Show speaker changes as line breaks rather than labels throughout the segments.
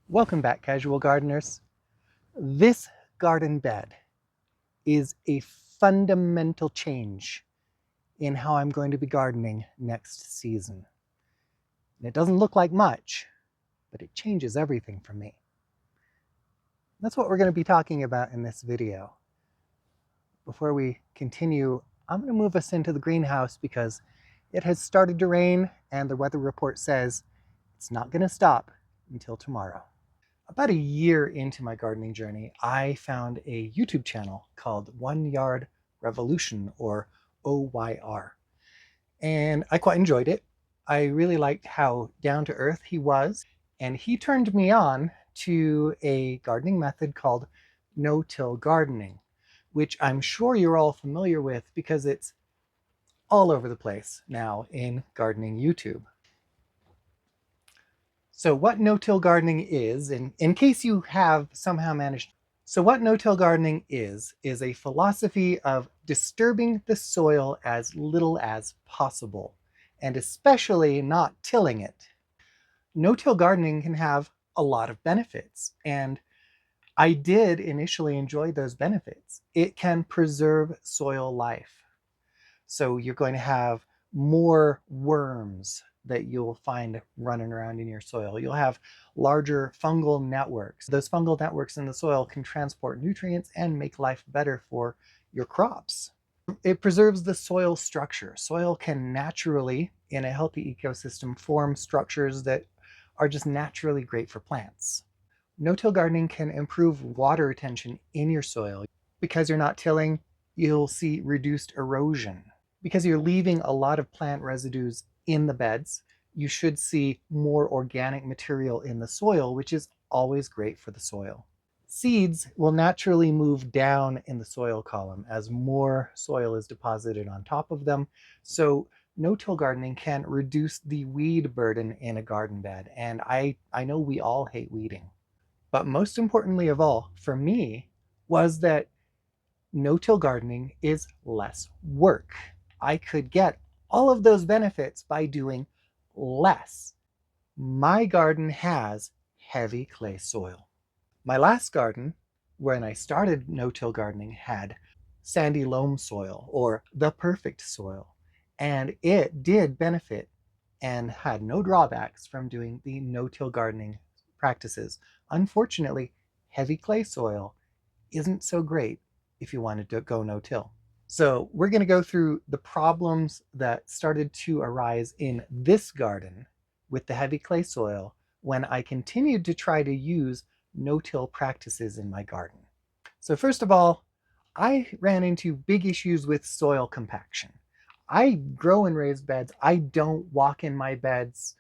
Welcome back, casual gardeners. This garden bed is a fundamental change in how I'm going to be gardening next season. And it doesn't look like much, but it changes everything for me. That's what we're going to be talking about in this video. Before we continue, I'm going to move us into the greenhouse because it has started to rain and the weather report says it's not going to stop until tomorrow. About a year into my gardening journey, I found a YouTube channel called 1 Yard Revolution, or OYR, and I quite enjoyed it. I really liked how down to earth he was, and he turned me on to a gardening method called no-till gardening, which I'm sure you're all familiar with because it's all over the place now in gardening YouTube. So what no-till gardening is, and in case you have somehow managed, what no-till gardening is a philosophy of disturbing the soil as little as possible, and especially not tilling it. No-till gardening can have a lot of benefits, and I did initially enjoy those benefits. It can preserve soil life. So you're going to have more worms that you'll find running around in your soil. You'll have larger fungal networks. Those fungal networks in the soil can transport nutrients and make life better for your crops. It preserves the soil structure. Soil can naturally, in a healthy ecosystem, form structures that are just naturally great for plants. No-till gardening can improve water retention in your soil. Because you're not tilling, you'll see reduced erosion. Because you're leaving a lot of plant residues in the beds, you should see more organic material in the soil, which is always great for the soil. Seeds will naturally move down in the soil column as more soil is deposited on top of them. So no-till gardening can reduce the weed burden in a garden bed. And I know we all hate weeding. But most importantly of all, for me, was that no-till gardening is less work. I could get all of those benefits by doing less. My garden has heavy clay soil. My last garden, when I started no-till gardening, had sandy loam soil, or the perfect soil, and it did benefit and had no drawbacks from doing the no-till gardening practices. Unfortunately, heavy clay soil isn't so great if you wanted to go no-till. So we're going to go through the problems that started to arise in this garden with the heavy clay soil when I continued to try to use no-till practices in my garden. So first of all, I ran into big issues with soil compaction. I grow in raised beds. I don't walk in my beds.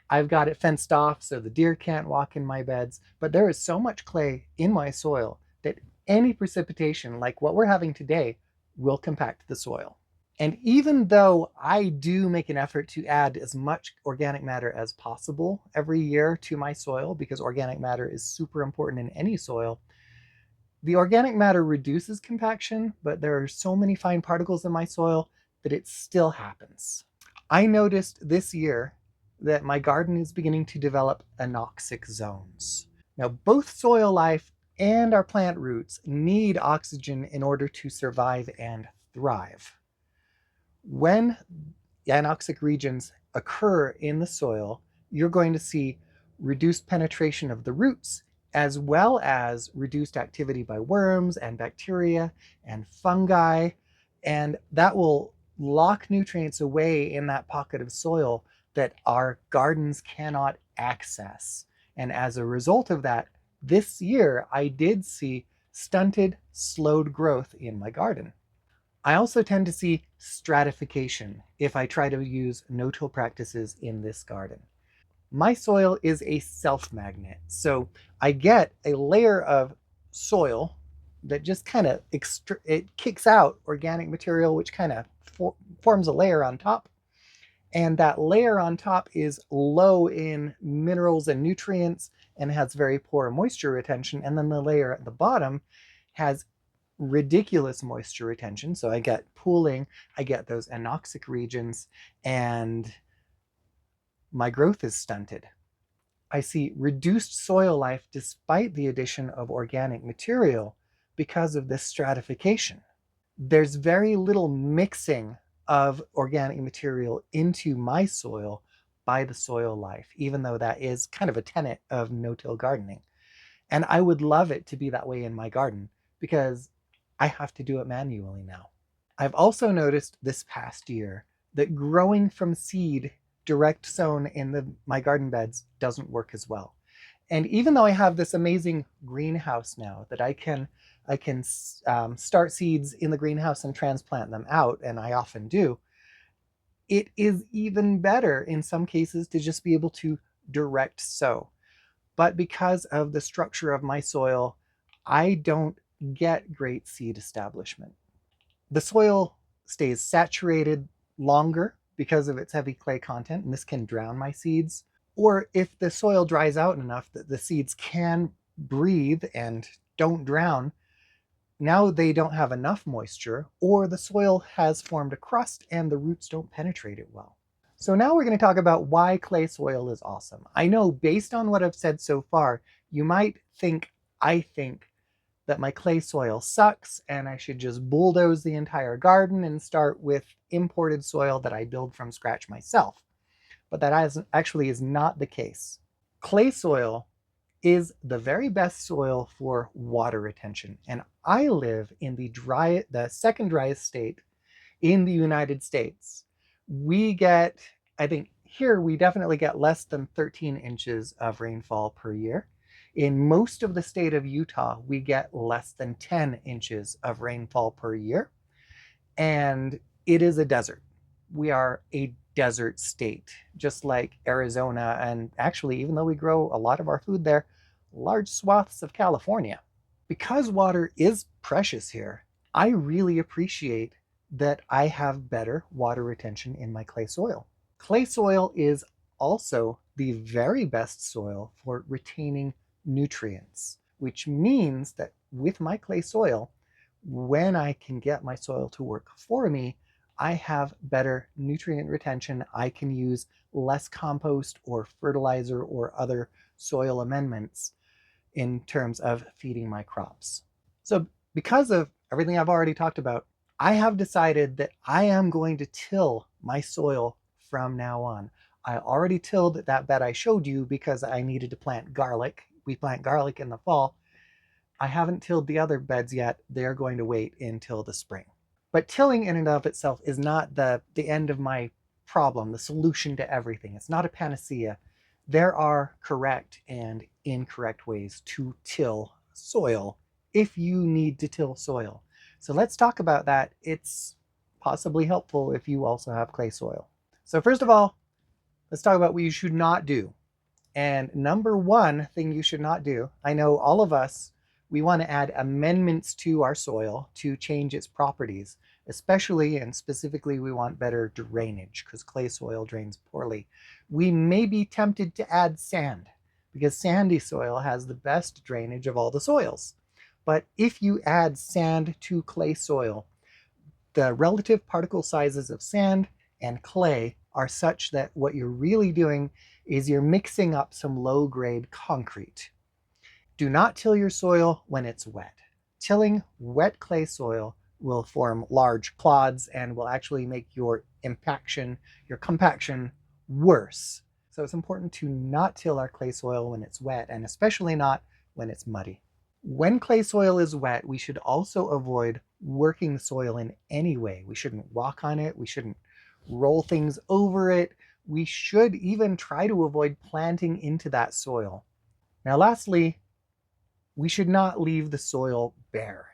I've got it fenced off so the deer can't walk in my beds, but there is so much clay in my soil that any precipitation like what we're having today will compact the soil. And even though I do make an effort to add as much organic matter as possible every year to my soil, because organic matter is super important in any soil, the organic matter reduces compaction, but there are so many fine particles in my soil that it still happens. I noticed this year that my garden is beginning to develop anoxic zones. Now, both soil life and our plant roots need oxygen in order to survive and thrive. When anoxic regions occur in the soil, you're going to see reduced penetration of the roots, as well as reduced activity by worms and bacteria and fungi, and that will lock nutrients away in that pocket of soil that our gardens cannot access. And as a result of that, this year I did see stunted, slowed growth in my garden. I also tend to see stratification if I try to use no-till practices in this garden. My soil is a self-magnet, so I get a layer of soil that just kind of it kicks out organic material, which kind of forms a layer on top. And that layer on top is low in minerals and nutrients and has very poor moisture retention. And then the layer at the bottom has ridiculous moisture retention. So I get pooling, I get those anoxic regions, and my growth is stunted. I see reduced soil life despite the addition of organic material because of this stratification. There's very little mixing of organic material into my soil by the soil life, even though that is kind of a tenet of no-till gardening. And I would love it to be that way in my garden because I have to do it manually now. I've also noticed this past year that growing from seed direct sown in my garden beds doesn't work as well. And even though I have this amazing greenhouse now that I can start seeds in the greenhouse and transplant them out, and I often do, it is even better in some cases to just be able to direct sow. But because of the structure of my soil, I don't get great seed establishment. The soil stays saturated longer because of its heavy clay content, and this can drown my seeds. Or if the soil dries out enough that the seeds can breathe and don't drown, now they don't have enough moisture, or the soil has formed a crust and the roots don't penetrate it well. So now we're going to talk about why clay soil is awesome. I know based on what I've said so far, you might I think that my clay soil sucks and I should just bulldoze the entire garden and start with imported soil that I build from scratch myself. But that actually is not the case. Clay soil is the very best soil for water retention. And I live in the second driest state in the United States. We get, I think here we definitely get less than 13 inches of rainfall per year. In most of the state of Utah, we get less than 10 inches of rainfall per year. And it is a desert. We are a desert state, just like Arizona. And actually, even though we grow a lot of our food there, large swaths of California. Because water is precious here, I really appreciate that I have better water retention in my clay soil. Clay soil is also the very best soil for retaining nutrients, which means that with my clay soil, when I can get my soil to work for me, I have better nutrient retention. I can use less compost or fertilizer or other soil amendments in terms of feeding my crops. So because of everything I've already talked about, I have decided that I am going to till my soil from now on. I already tilled that bed I showed you because I needed to plant garlic. We plant garlic in the fall. I haven't tilled the other beds yet. They're going to wait until the spring. But tilling in and of itself is not the end of my problem, the solution to everything. It's not a panacea. There are correct and incorrect ways to till soil if you need to till soil. So let's talk about that. It's possibly helpful if you also have clay soil. So first of all, let's talk about what you should not do. And number one thing you should not do, I know all of us, we want to add amendments to our soil to change its properties, especially and specifically we want better drainage because clay soil drains poorly. We may be tempted to add sand because sandy soil has the best drainage of all the soils. But if you add sand to clay soil, the relative particle sizes of sand and clay are such that what you're really doing is you're mixing up some low-grade concrete. Do not till your soil when it's wet. Tilling wet clay soil will form large clods and will actually make your compaction worse. So it's important to not till our clay soil when it's wet, and especially not when it's muddy. When clay soil is wet, we should also avoid working the soil in any way. We shouldn't walk on it. We shouldn't roll things over it. We should even try to avoid planting into that soil. Now, lastly, we should not leave the soil bare.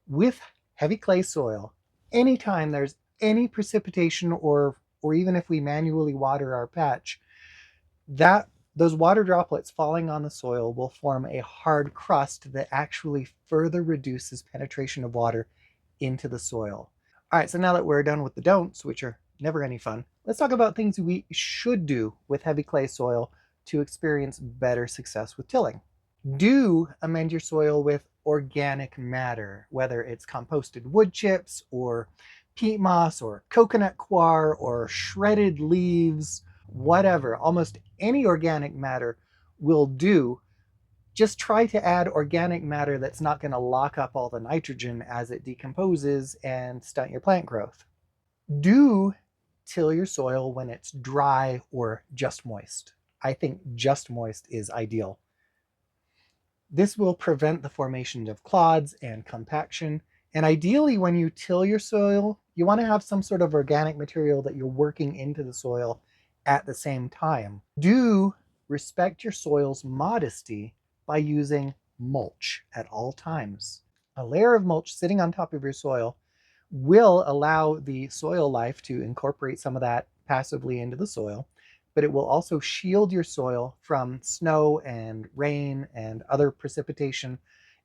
With heavy clay soil, anytime there's any precipitation or even if we manually water our patch, those water droplets falling on the soil will form a hard crust that actually further reduces penetration of water into the soil. All right, so now that we're done with the don'ts, which are never any fun, let's talk about things we should do with heavy clay soil to experience better success with tilling. Do amend your soil with organic matter, whether it's composted wood chips or peat moss or coconut coir or shredded leaves, whatever. Almost any organic matter will do, just try to add organic matter that's not going to lock up all the nitrogen as it decomposes and stunt your plant growth. Do till your soil when it's dry or just moist. I think just moist is ideal. This will prevent the formation of clods and compaction. And ideally, when you till your soil, you want to have some sort of organic material that you're working into the soil at the same time. Do respect your soil's modesty by using mulch at all times. A layer of mulch sitting on top of your soil will allow the soil life to incorporate some of that passively into the soil, but it will also shield your soil from snow and rain and other precipitation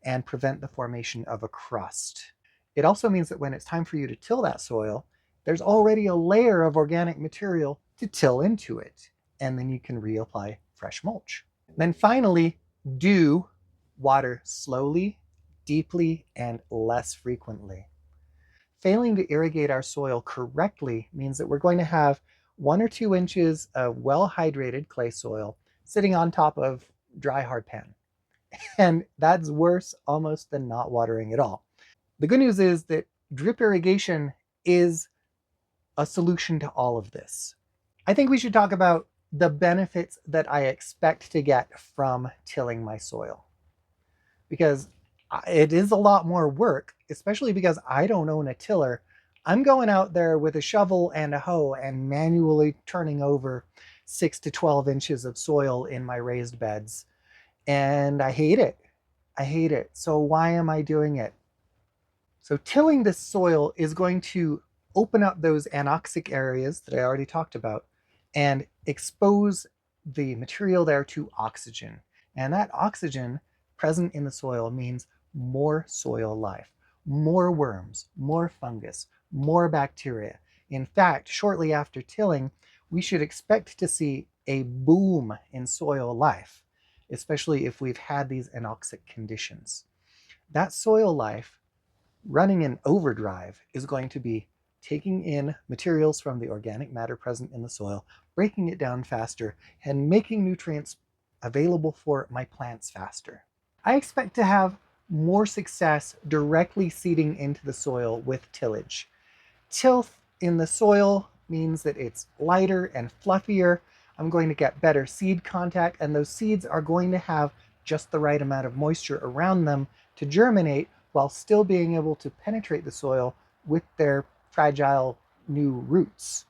and prevent the formation of a crust. It also means that when it's time for you to till that soil, there's already a layer of organic material to till into it, and then you can reapply fresh mulch. Then finally, do water slowly, deeply, and less frequently. Failing to irrigate our soil correctly means that we're going to have 1 or 2 inches of well-hydrated clay soil sitting on top of dry hard pan. And that's worse almost than not watering at all. The good news is that drip irrigation is a solution to all of this. I think we should talk about the benefits that I expect to get from tilling my soil, because it is a lot more work, especially because I don't own a tiller. I'm going out there with a shovel and a hoe and manually turning over 6 to 12 inches of soil in my raised beds. And I hate it. I hate it. So why am I doing it? So tilling this soil is going to open up those anoxic areas that I already talked about and expose the material there to oxygen. And that oxygen present in the soil means more soil life, more worms, more fungus, more bacteria. In fact, shortly after tilling, we should expect to see a boom in soil life, especially if we've had these anoxic conditions. That soil life running in overdrive is going to be taking in materials from the organic matter present in the soil, breaking it down faster, and making nutrients available for my plants faster. I expect to have more success directly seeding into the soil with tillage. Tilth in the soil means that it's lighter and fluffier. I'm going to get better seed contact, and those seeds are going to have just the right amount of moisture around them to germinate while still being able to penetrate the soil with their fragile new roots.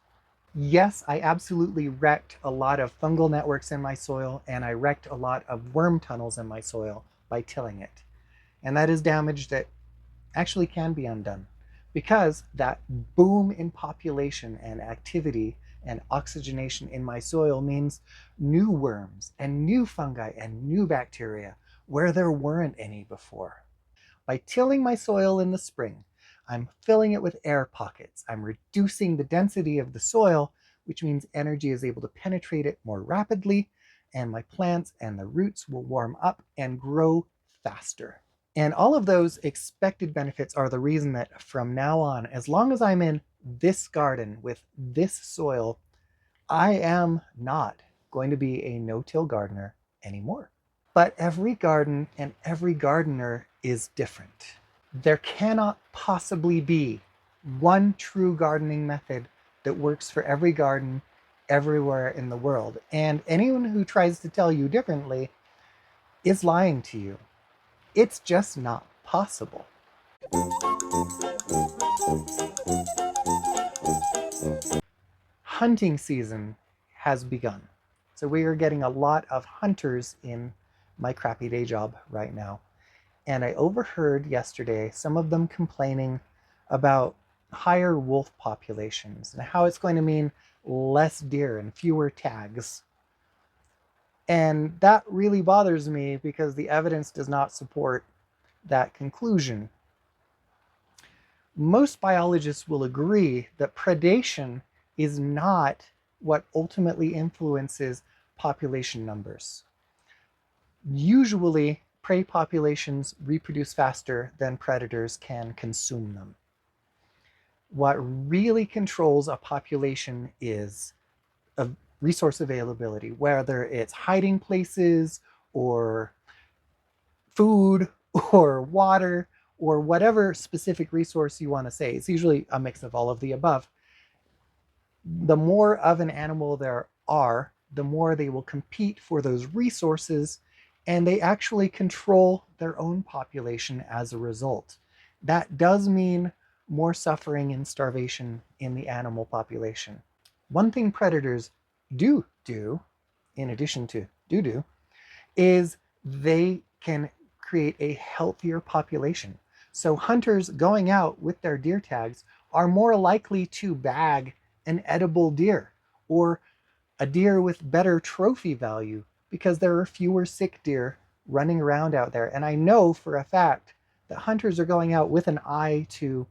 Yes, I absolutely wrecked a lot of fungal networks in my soil, and I wrecked a lot of worm tunnels in my soil by tilling it. And that is damage that actually can be undone, because that boom in population and activity and oxygenation in my soil means new worms and new fungi and new bacteria where there weren't any before. By tilling my soil in the spring, I'm filling it with air pockets. I'm reducing the density of the soil, which means energy is able to penetrate it more rapidly, and my plants and the roots will warm up and grow faster. And all of those expected benefits are the reason that from now on, as long as I'm in this garden with this soil, I am not going to be a no-till gardener anymore. But every garden and every gardener is different. There cannot possibly be one true gardening method that works for every garden everywhere in the world. And anyone who tries to tell you differently is lying to you. It's just not possible. Hunting season has begun. So we are getting a lot of hunters in my crappy day job right now. And I overheard yesterday some of them complaining about higher wolf populations and how it's going to mean less deer and fewer tags. And that really bothers me because the evidence does not support that conclusion. Most biologists will agree that predation is not what ultimately influences population numbers. Usually, prey populations reproduce faster than predators can consume them. What really controls a population is resource availability, whether it's hiding places or food or water or whatever specific resource you want to say. It's usually a mix of all of the above. The more of an animal there are, the more they will compete for those resources, and they actually control their own population as a result. That does mean more suffering and starvation in the animal population. One thing predators do, in addition to do, is they can create a healthier population. So hunters going out with their deer tags are more likely to bag an edible deer or a deer with better trophy value because there are fewer sick deer running around out there. And I know for a fact that hunters are going out with an eye to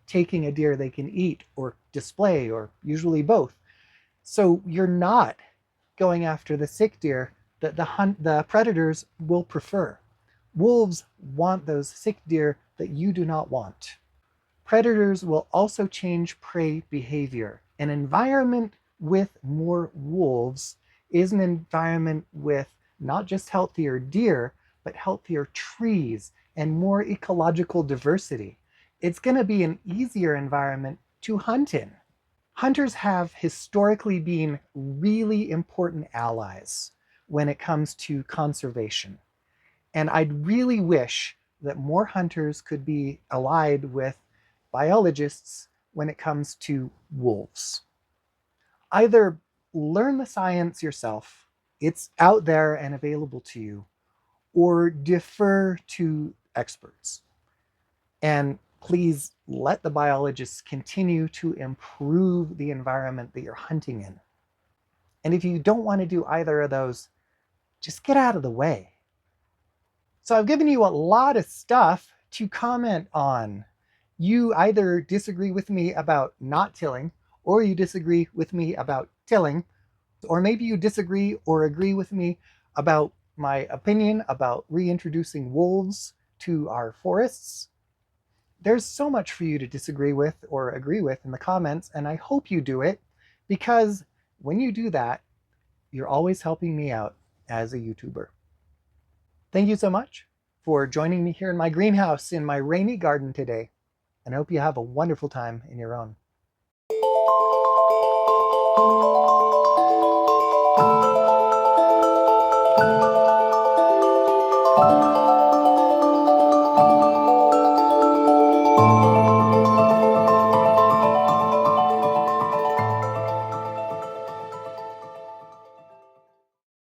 taking a deer they can eat or display, or usually both. So you're not going after the sick deer that the predators will prefer. Wolves want those sick deer that you do not want. Predators will also change prey behavior. An environment with more wolves is an environment with not just healthier deer, but healthier trees and more ecological diversity. It's going to be an easier environment to hunt in. Hunters have historically been really important allies when it comes to conservation. And I'd really wish that more hunters could be allied with biologists when it comes to wolves. Either learn the science yourself, it's out there and available to you, or defer to experts. And please let the biologists continue to improve the environment that you're hunting in. And if you don't want to do either of those, just get out of the way. So I've given you a lot of stuff to comment on. You either disagree with me about not tilling, or you disagree with me about tilling, or maybe you disagree or agree with me about my opinion about reintroducing wolves to our forests. There's so much for you to disagree with or agree with in the comments, and I hope you do it, because when you do that, you're always helping me out as a YouTuber. Thank you so much for joining me here in my greenhouse in my rainy garden today, and I hope you have a wonderful time in your own.